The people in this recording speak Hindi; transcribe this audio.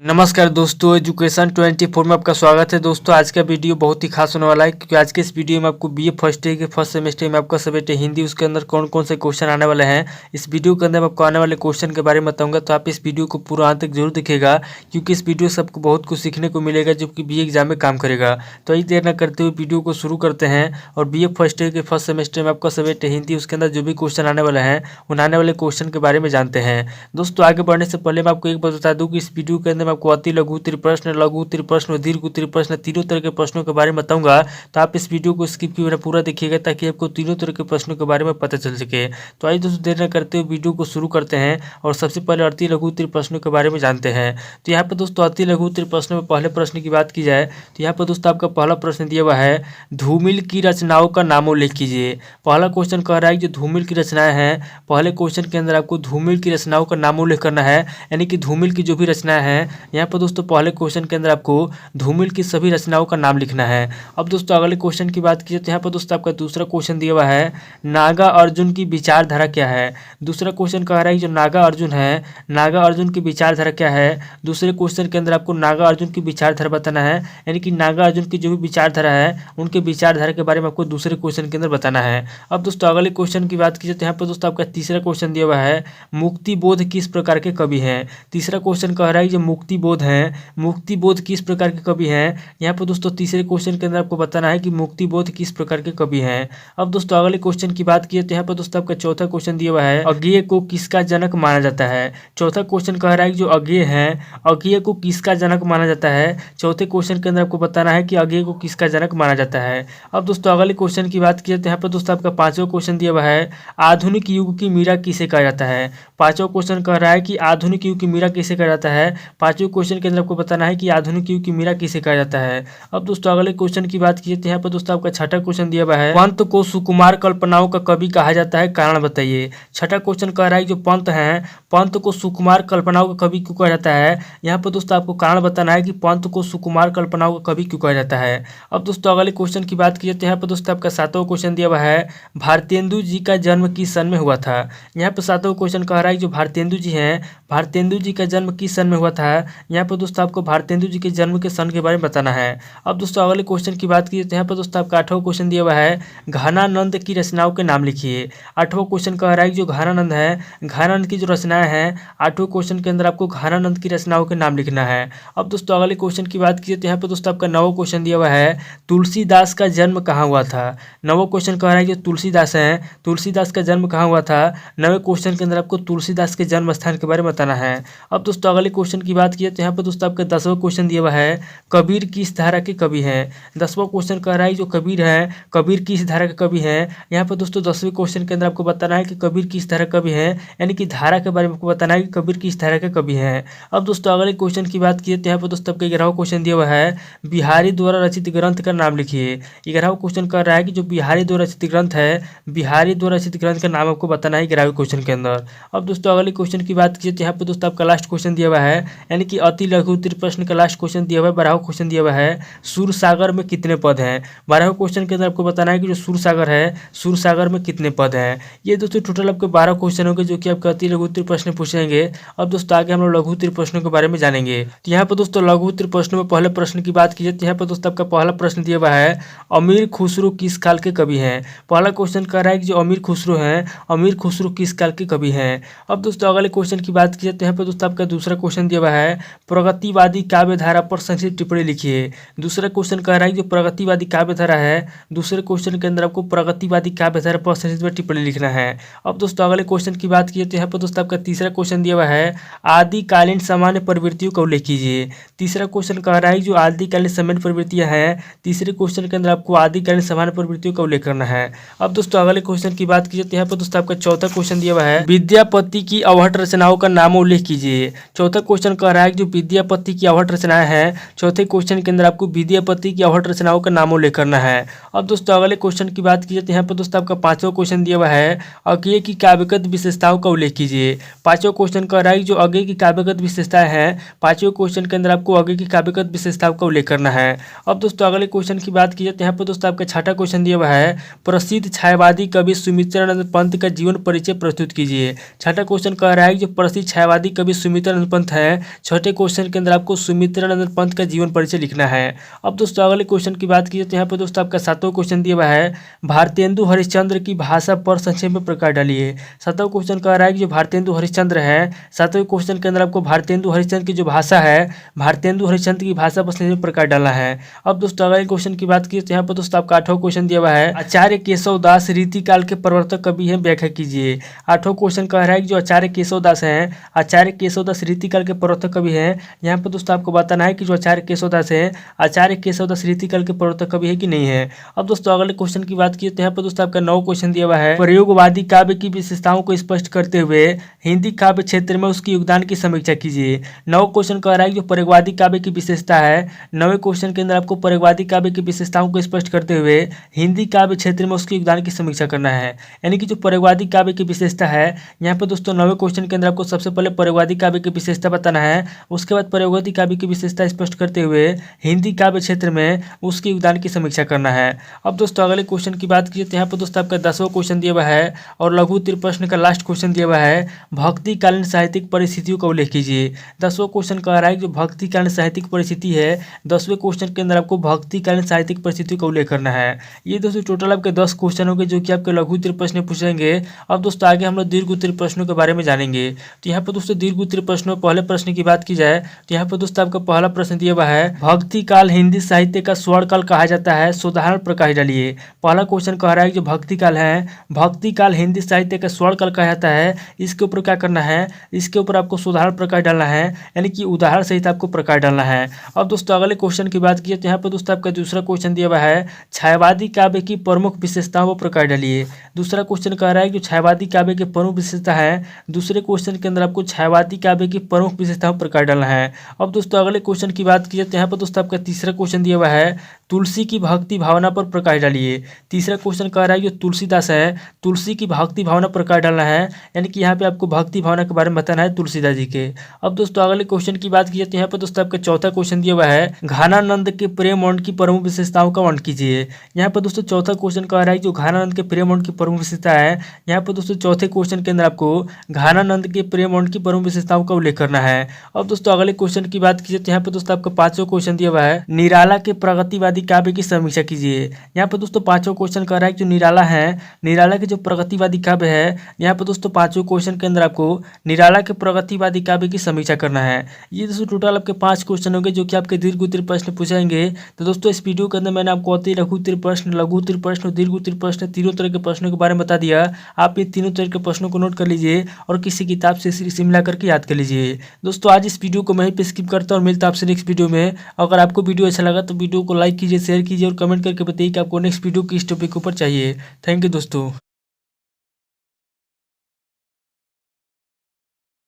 नमस्कार दोस्तों, एजुकेशन 24 में आपका स्वागत है। दोस्तों आज का वीडियो बहुत ही खास होने वाला है क्योंकि आज के इस वीडियो में आपको बीए फर्स्ट ईयर के फर्स्ट सेमेस्टर में आपका सब्जेक्ट है हिंदी, उसके अंदर कौन कौन से क्वेश्चन आने वाले हैं इस वीडियो के अंदर मैं आपको आने वाले क्वेश्चन के बारे में बताऊंगा। तो आप इस वीडियो को पूरा अंत तक जरूर देखिएगा क्योंकि इस वीडियो से आपको बहुत कुछ सीखने को मिलेगा जो कि बीए एग्जाम में काम करेगा। तो यही देर न करते हुए वीडियो को शुरू करते हैं और बीए फर्स्ट ईयर के फर्स्ट सेमेस्टर में आपका सब्जेक्ट है हिंदी, उसके अंदर जो भी क्वेश्चन आने वाले हैं उन आने वाले क्वेश्चन के बारे में जानते हैं। दोस्तों आगे बढ़ने से पहले मैं आपको एक बात बता दूं कि इस वीडियो के अंदर मैं आपको अति लघु प्रश्न, लघु प्रश्न, दीर्घ प्रश्न तीनों तरह के प्रश्नों के बारे में बताऊंगा। तो आप इस वीडियो को स्किप किए बिना पूरा देखिएगा ताकि आपको तीनों तरह के प्रश्नों के बारे में पता चल सके। तो आइए दोस्तों देर न करते हुए वीडियो को शुरू करते हैं और सबसे पहले अति लघु प्रश्नों के बारे में जानते हैं। तो यहाँ पर दोस्तों अति लघु प्रश्न में पहले प्रश्न की बात की जाए तो यहाँ पर दोस्तों आपका पहला प्रश्न दिया हुआ है, धूमिल की रचनाओं का नामोल्लेख कीजिए। पहला क्वेश्चन कह रहा है कि जो धूमिल की रचनाएं हैं, पहले क्वेश्चन के अंदर आपको धूमिल की रचनाओं का नामोल्लेख करना है, यानी कि धूमिल की जो भी रचनाएं हैं। यहाँ पर दोस्तों पहले क्वेश्चन के अंदर आपको धूमिल की सभी रचनाओं का नाम लिखना है। अब दोस्तों अगले क्वेश्चन की बात कीजिए तो यहाँ पर दोस्तों आपका दूसरा क्वेश्चन दिया हुआ है, नागा अर्जुन की विचारधारा क्या है। दूसरा क्वेश्चन कह रहा है जो नागा अर्जुन है, नागा अर्जुन की विचारधारा क्या है। दूसरे क्वेश्चन के अंदर आपको नागा अर्जुन की विचारधारा बताना है, यानी कि नागा अर्जुन की जो भी विचारधारा है उनके विचारधारा के बारे में आपको दूसरे क्वेश्चन के अंदर बताना है। अब दोस्तों अगले क्वेश्चन की बात कीजिए तो यहाँ पर दोस्तों आपका तीसरा क्वेश्चन दिया हुआ है, मुक्ति बोध किस प्रकार के कवि हैं। तीसरा क्वेश्चन कह रहा है जो मुक्ति बोध है, मुक्ति बोध किस प्रकार के कवि हैं। यहाँ पर दोस्तों तीसरे क्वेश्चन के अंदर आपको बताना है कि मुक्ति बोध किस प्रकार के कवि हैं। अब दोस्तों अगले क्वेश्चन की बात किए तो यहाँ पर दोस्तों आपका चौथा क्वेश्चन दिया हुआ है, अज्ञेय को किसका जनक माना जाता है। चौथा क्वेश्चन कह रहा है कि जो अज्ञेय है, अज्ञेय को किसका जनक माना जाता है। चौथे क्वेश्चन के अंदर आपको बताना है कि अज्ञेय को किसका जनक माना जाता है। अब दोस्तों अगले क्वेश्चन की बात किए तो यहाँ पर दोस्तों आपका पांचवा क्वेश्चन दिया हुआ है, आधुनिक युग की मीरा किसे कहा जाता है। पांचवा क्वेश्चन कह रहा है कि आधुनिक युग की मीरा किसे कहा जाता है। पांचवें क्वेश्चन के अंदर आपको बताना है कि आधुनिक युग की मीरा किसे कहा जाता है। अब दोस्तों अगले क्वेश्चन की बात कीजिए तो यहाँ पर दोस्तों आपका छठा क्वेश्चन दिया हुआ है, पंत को सुकुमार कल्पनाओं का कवि कहा जाता है, कारण बताइए। छठा क्वेश्चन कह रहा है जो पंत है, पंत को सुकुमार कल्पनाओं का कवि क्यों कहा जाता है। यहाँ पर दोस्तों आपको कारण बताना है कि पंत को सुकुमार कल्पनाओं का कवि क्यों कहा जाता है। अब दोस्तों अगले क्वेश्चन की बात कीजिए तो यहाँ पर दोस्तों आपका सातवां क्वेश्चन दिया हुआ है, भारतेंदु जी का जन्म किस सन में हुआ था। यहाँ पर सातवां क्वेश्चन कह रहा है जो भारतेंदु जी हैं, भारतेंदु जी का जन्म किस सन में हुआ था। यहाँ पर दोस्तों आपको भारतेंदु जी के जन्म के सन के बारे में बताना है। अब दोस्तों अगले क्वेश्चन की बात कीजिए तो यहाँ पर दोस्तों आपका आठवां क्वेश्चन दिया हुआ है, घनानंद की रचनाओं के नाम लिखिए। आठवां क्वेश्चन कह रहा है जो घनानंद है, घनानंद की जो रचनाएं हैं, आठवें क्वेश्चन के अंदर आपको घनानंद की रचनाओं के नाम लिखना है। अब दोस्तों अगले क्वेश्चन की बात कीजिए तो यहाँ पर दोस्तों आपका नौवां क्वेश्चन दिया हुआ है, तुलसीदास का जन्म कहाँ हुआ था। नौवां क्वेश्चन कह रहा है जो तुलसीदास हैं, तुलसीदास का जन्म कहाँ हुआ था। नवे क्वेश्चन के अंदर आपको तुलसीदास के जन्म स्थान के बारे में बताना है। अब दोस्तों अगले क्वेश्चन की बात कीजिए तो यहाँ पर दोस्तों आपका 10वां क्वेश्चन दिया हुआ है, कबीर किस धारा के कवि हैं। 10वां क्वेश्चन कह रहा है जो कबीर है, कबीर किस धारा के कवि हैं। यहाँ पर दोस्तों 10वें क्वेश्चन के अंदर आपको बताना है कि कबीर किस धारा कवि हैं, यानी कि धारा के बारे में आपको बताना है कि कबीर किस धारा के कवि हैं। अब दोस्तों अगले क्वेश्चन की बात कीजिए तो यहाँ पर दोस्तों आपका 11वां क्वेश्चन दिया हुआ है, बिहारी द्वारा रचित ग्रंथ का नाम लिखिए। 11वां क्वेश्चन कर रहा है कि जो बिहारी द्वारा रचित ग्रंथ है, बिहारी द्वारा रचित ग्रंथ का नाम आपको बताना है 11वें क्वेश्चन के अंदर। अब दोस्तों अगले क्वेश्चन की बात कीजिए तो यहाँ पर दोस्तों आपका लास्ट क्वेश्चन दिया हुआ है, यानी कि अति लघु प्रश्न का लास्ट क्वेश्चन दिया हुआ है, 12वां क्वेश्चन दिया हुआ है, सूरसागर में कितने पद हैं। 12वें क्वेश्चन के अंदर आपको बताना है कि जो सूरसागर है, सूरसागर में कितने पद हैं। ये दोस्तों टोटल आपके 12 क्वेश्चन होंगे जो कि आपके अति लघु प्रश्न पूछेंगे। अब दोस्तों आगे हम लोग लघु प्रश्नों के बारे में जानेंगे। तो यहाँ पर दोस्तों लघु प्रश्नों में पहले प्रश्न की बात कीजिए तो यहाँ पर दोस्तों आपका पहला प्रश्न दिया हुआ है, अमीर खुसरो किस काल के कवि हैं। पहला क्वेश्चन कह रहा है कि जो अमीर खुसरो हैं, अमीर खुसरो किस काल के कवि हैं। अब दोस्तों अगले क्वेश्चन की बात कीजिए तो यहाँ पर दोस्तों आपका दूसरा क्वेश्चन दिया हुआ है, प्रगतिवादी काव्य धारा पर संक्षिप्त टिप्पणी लिखिए। दूसरा क्वेश्चन कह रहा है जो प्रगतिवादी काव्य धारा है, दूसरे क्वेश्चन के अंदर आपको प्रगतिवादी काव्य धारा पर संक्षिप्त टिप्पणी लिखना है। अब दोस्तों अगले क्वेश्चन की बात कीजिए तो यहाँ पर दोस्तों आपका तीसरा क्वेश्चन दिया हुआ है, आदिकालीन सामान्य प्रवृत्तियों का उल्लेख कीजिए। तीसरा क्वेश्चन कह रहा है जो आदिकालीन सामान्य प्रवृत्तियां हैं, तीसरे क्वेश्चन के अंदर आपको आदिकालीन सामान्य प्रवृत्तियों का उल्लेख करना है। अब दोस्तों अगले क्वेश्चन की बात कीजिए तो यहाँ पर दोस्तों आपका चौथा क्वेश्चन दिया हुआ है, विद्यापति की अवहट रचनाओं का नाम उल्लेख कीजिए। चौथा क्वेश्चन कह रहा है जो विद्यापति की अवहट रचनाएं हैं, चौथे क्वेश्चन के अंदर आपको विद्यापति की अवहट रचनाओं का नाम उल्लेख करना है। अब दोस्तों अगले क्वेश्चन की बात कीजिए तो यहाँ पर दोस्तों आपका पांचवा क्वेश्चन दिया हुआ है, अज्ञेय की काव्यगत विशेषताओं का उल्लेख कीजिए। पांचवा क्वेश्चन कह रहा है जो अज्ञेय की काव्यगत विशेषताएं हैं, पांचवें क्वेश्चन के अंदर आपको अज्ञेय की काव्यगत विशेषताओं का उल्लेख करना है। अब दोस्तों अगले क्वेश्चन की बात कीजिए तो यहाँ पर दोस्तों आपका छठा क्वेश्चन दिया हुआ है, प्रसिद्ध छायावादी कवि सुमित्रानंद पंत का जीवन परिचय प्रस्तुत कीजिए। छठा क्वेश्चन कह रहा है जो प्रसिद्ध छायावादी कवि सुमित्रानंद पंत है, छठे क्वेश्चन के अंदर आपको सुमित्रा नंदन पंत का जीवन परिचय लिखना है। अब दोस्तों अगले क्वेश्चन की बात की तो यहाँ पर दोस्तों आपका 7वां क्वेश्चन दिया हुआ है, भारतेंदु हरिश्चंद्र की भाषा पर संक्षेप में प्रकाश डालिए। 7वां क्वेश्चन कह रहा है कि जो भारतेंदु हरिश्चंद्र है, 7वें क्वेश्चन के अंदर आपको भारतेंदु हरिश्चंद्र की जो भाषा है, भारतेंदु हरिश्चंद्र की भाषा पर संक्षेप में प्रकाश डालना है। अब दोस्तों अगले क्वेश्चन की बात की तो यहाँ पर दोस्तों आपका 8वां क्वेश्चन दिया हुआ है, आचार्य केशव दास रीतिकाल के प्रवर्तक कवि हैं, व्याख्या कीजिए। 8वां क्वेश्चन कह रहा है कि जो आचार्य केशव दास हैं, आचार्य केशव दास रीतिकाल के प्रवर्तक कवि हैं। यहाँ पर दोस्तों आपको बताना है कि जो आचार्य केशव दास है, आचार्य केशव दास रीतिकाल के प्रवर्तक कवि है कि नहीं है। अब दोस्तों अगले क्वेश्चन की बात की तो यहाँ पर दोस्तों आपका 9वां क्वेश्चन दिया हुआ है, प्रयोगवादी काव्य की विशेषताओं को स्पष्ट करते हुए हिंदी काव्य क्षेत्र में उसके योगदान की समीक्षा कीजिए। 9वां क्वेश्चन कह रहा है कि जो प्रयोगवादी काव्य की विशेषता है, 9वें क्वेश्चन के अंदर आपको प्रयोगवादी काव्य की विशेषताओं को स्पष्ट करते हुए हिंदी काव्य क्षेत्र में उसके योगदान की समीक्षा करना है। यानी कि जो प्रयोगवादी काव्य की विशेषता है, यहाँ पर दोस्तों 9वें क्वेश्चन के अंदर आपको सबसे पहले प्रयोगवादी काव्य की विशेषता बताना है, उसके बाद प्रयोगवादी काव्य की विशेषता स्पष्ट करते हुए हिंदी काव्य क्षेत्र में उसके योगदान की समीक्षा करना है। अब दोस्तों अगले क्वेश्चन की बात की तो यहाँ पर दोस्तों आपका 10वां क्वेश्चन दिया हुआ है और लघु उत्तरीय प्रश्न का लास्ट क्वेश्चन दिया हुआ है, भक्तिकालीन साहित्यिक परिस्थितियों का उल्लेख कीजिए। 10वां क्वेश्चन कह रहा है कि जो भक्तिकालीन साहित्यिक परिस्थिति है, 10वें क्वेश्चन के अंदर आपको भक्तिकालीन साहित्यिक परिस्थिति का उल्लेख करना है। ये दोस्तों टोटल आपके 10 क्वेश्चन होंगे जो कि आपके लघु उत्तरीय प्रश्न पूछेंगे। अब दोस्तों आगे हम लोग दीर्घ उत्तरीय प्रश्नों के बारे में जानेंगे। तो यहाँ पर दोस्तों दीर्घ उत्तरीय प्रश्नों पहले प्रश्न की बात की जाए तो यहाँ पर दोस्तों आपका पहला प्रश्न दिया हुआ है, भक्ति काल हिंदी साहित्य का स्वर्ण काल कहा जाता है, सुधारण प्रकाश डालिए। पहला क्वेश्चन कह रहा है कि जो भक्ति काल है, भक्ति काल हिंदी साहित्य का स्वर्ण काल कहा जाता है, इसके ऊपर क्या करना है, इसके ऊपर आपको सुधारण प्रकाश डालना है, यानी कि उदाहरण सहित आपको प्रकाश डालना है। अब दोस्तों अगले क्वेश्चन की बात की तो यहाँ पर दोस्तों आपका दूसरा क्वेश्चन दिया हुआ है, छायावादी काव्य की प्रमुख विशेषताओं पर प्रकाश डालिए। दूसरा क्वेश्चन कह रहा है कि छायावादी काव्य की प्रमुख विशेषता है, दूसरे क्वेश्चन के अंदर आपको छायावादी काव्य की प्रमुख विशेषताओं पर प्रकाश डालना है। अब दोस्तों अगले क्वेश्चन की बात की तो यहाँ पर दोस्तों आपका तीसरा क्वेश्चन दिया हुआ है, तुलसी की भक्ति भावना पर प्रकाश डालिए। तीसरा क्वेश्चन कह रहा है जो तुलसीदास है, तुलसी की भक्ति भावना पर प्रकाश डालना है, यानी कि यहाँ पे आपको भक्ति भावना के बारे में बताना है तुलसीदास जी के। अब दोस्तों अगले क्वेश्चन की बात की तो यहाँ पर दोस्तों आपका चौथा क्वेश्चन दिया हुआ है, घानानंद के प्रेम वर्ण की प्रमुख विशेषताओं का वर्णन कीजिए। यहाँ पर दोस्तों चौथा क्वेश्चन कह रहा है जो घानानंद के प्रेम वर्ण की प्रमुख विशेषता है, यहाँ पर दोस्तों चौथे क्वेश्चन के अंदर आपको घानानंद के प्रेम वर्ण की प्रमुख विशेषताओं का उल्लेख करना है। अब दोस्तों अगले क्वेश्चन की बात कीजिए तो यहाँ पर दोस्तों आपका 5वां क्वेश्चन दिया हुआ है, निराला के प्रगतिवादी काव्य की समीक्षा कीजिए। यहाँ पर दोस्तों 5वां क्वेश्चन कह रहा है कि जो निराला है, निराला के जो प्रगतिवादी काव्य है, यहाँ पर दोस्तों 5वें क्वेश्चन के अंदर आपको निराला के प्रगतिवादी काव्य की समीक्षा करना है। ये दोस्तों टोटल आपके 5 क्वेश्चन होंगे जो कि आपके दीर्घ उत्तरीय प्रश्न पूछेंगे। तो दोस्तों इस वीडियो के अंदर मैंने आपको लघु उत्तरीय प्रश्न, लघु उत्तरीय प्रश्न और दीर्घ उत्तरीय प्रश्न तीनों तरह के प्रश्नों के बारे में बता दिया। आप ये तीनों तरह के प्रश्नों को नोट कर लीजिए और किसी किताब से मिला करके याद कर लीजिए। दोस्तों आज इस वीडियो को मैं ही पे स्किप करता हूँ और मिलता आपसे नेक्स्ट वीडियो में। अगर आपको वीडियो अच्छा लगा तो वीडियो को लाइक कीजिए, शेयर कीजिए और कमेंट करके बताइए कि आपको नेक्स्ट वीडियो किस टॉपिक के ऊपर चाहिए। थैंक यू दोस्तों।